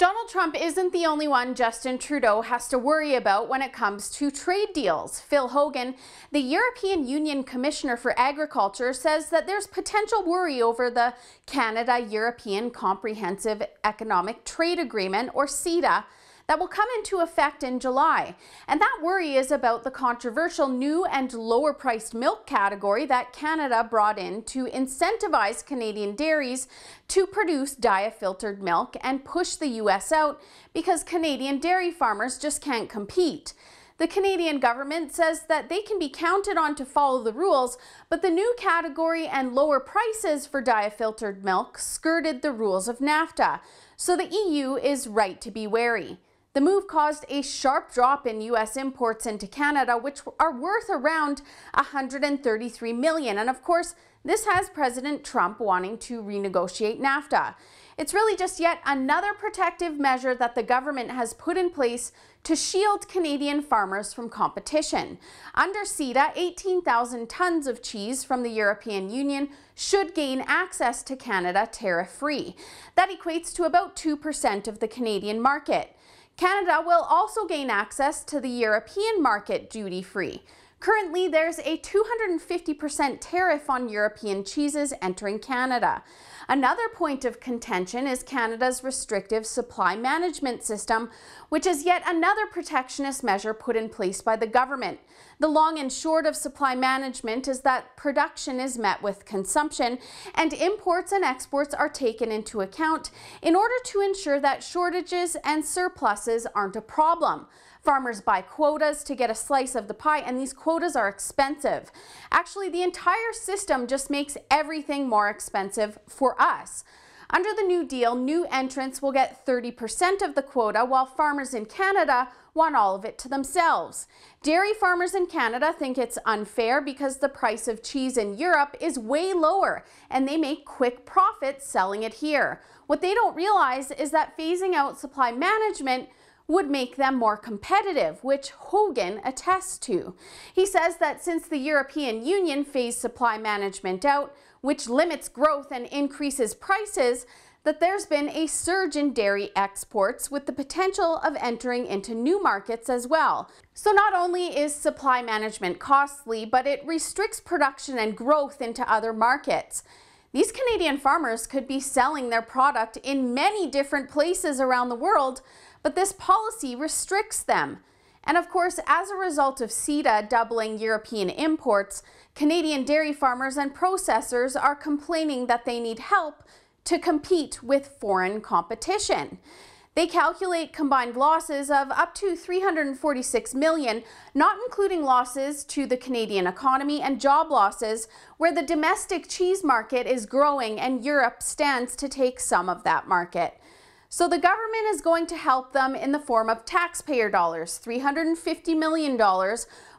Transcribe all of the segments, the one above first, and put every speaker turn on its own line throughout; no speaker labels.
Donald Trump isn't the only one Justin Trudeau has to worry about when it comes to trade deals. Phil Hogan, the European Union Commissioner for Agriculture, says that there's potential worry over the Canada-European Comprehensive Economic Trade Agreement, or CETA, that will come into effect in July. And that worry is about the controversial new and lower-priced milk category that Canada brought in to incentivize Canadian dairies to produce diafiltered milk and push the US out because Canadian dairy farmers just can't compete. The Canadian government says that they can be counted on to follow the rules, but the new category and lower prices for diafiltered milk skirted the rules of NAFTA, so the EU is right to be wary. The move caused a sharp drop in US imports into Canada, which are worth around $133 million. And of course, this has President Trump wanting to renegotiate NAFTA. It's really just yet another protective measure that the government has put in place to shield Canadian farmers from competition. Under CETA, 18,000 tons of cheese from the European Union should gain access to Canada tariff-free. That equates to about 2% of the Canadian market. Canada will also gain access to the European market duty-free. Currently, there's a 250% tariff on European cheeses entering Canada. Another point of contention is Canada's restrictive supply management system, which is yet another protectionist measure put in place by the government. The long and short of supply management is that production is met with consumption, and imports and exports are taken into account in order to ensure that shortages and surpluses aren't a problem. Farmers buy quotas to get a slice of the pie, and these quotas are expensive. Actually, the entire system just makes everything more expensive for us. Under the New Deal, new entrants will get 30% of the quota, while farmers in Canada want all of it to themselves. Dairy farmers in Canada think it's unfair because the price of cheese in Europe is way lower, and they make quick profits selling it here. What they don't realize is that phasing out supply management would make them more competitive, which Hogan attests to. He says that since the European Union phased supply management out, which limits growth and increases prices, that there's been a surge in dairy exports with the potential of entering into new markets as well. So not only is supply management costly, but it restricts production and growth into other markets. These Canadian farmers could be selling their product in many different places around the world, but this policy restricts them. And of course, as a result of CETA doubling European imports, Canadian dairy farmers and processors are complaining that they need help to compete with foreign competition. They calculate combined losses of up to $346 million, not including losses to the Canadian economy and job losses, where the domestic cheese market is growing and Europe stands to take some of that market. So the government is going to help them in the form of taxpayer dollars, $350 million,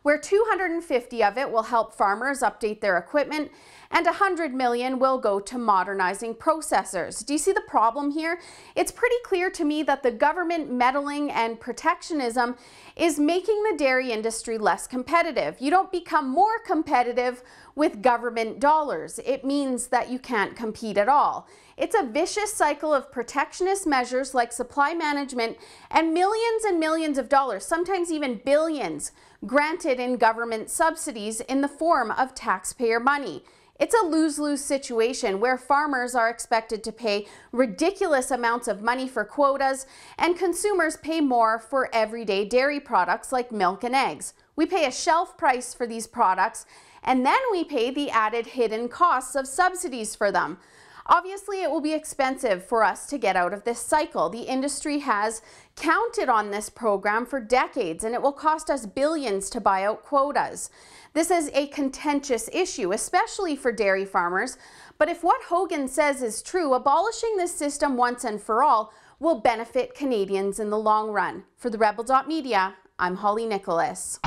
where $250 of it will help farmers update their equipment, and $100 million will go to modernizing processors. Do you see the problem here? It's pretty clear to me that the government meddling and protectionism is making the dairy industry less competitive. You don't become more competitive with government dollars. It means that you can't compete at all. It's a vicious cycle of protectionist measures like supply management and millions of dollars, sometimes even billions, granted in government subsidies in the form of taxpayer money. It's a lose-lose situation where farmers are expected to pay ridiculous amounts of money for quotas and consumers pay more for everyday dairy products like milk and eggs. We pay a shelf price for these products, and then we pay the added hidden costs of subsidies for them. Obviously, it will be expensive for us to get out of this cycle. The industry has counted on this program for decades, and it will cost us billions to buy out quotas. This is a contentious issue, especially for dairy farmers, but if what Hogan says is true, abolishing this system once and for all will benefit Canadians in the long run. For the Rebel.media, I'm Holly Nicholas.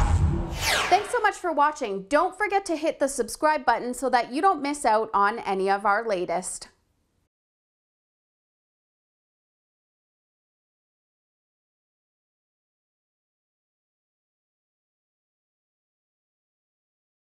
Thanks so much for watching. Don't forget to hit the subscribe button so that you don't miss out on any of our latest.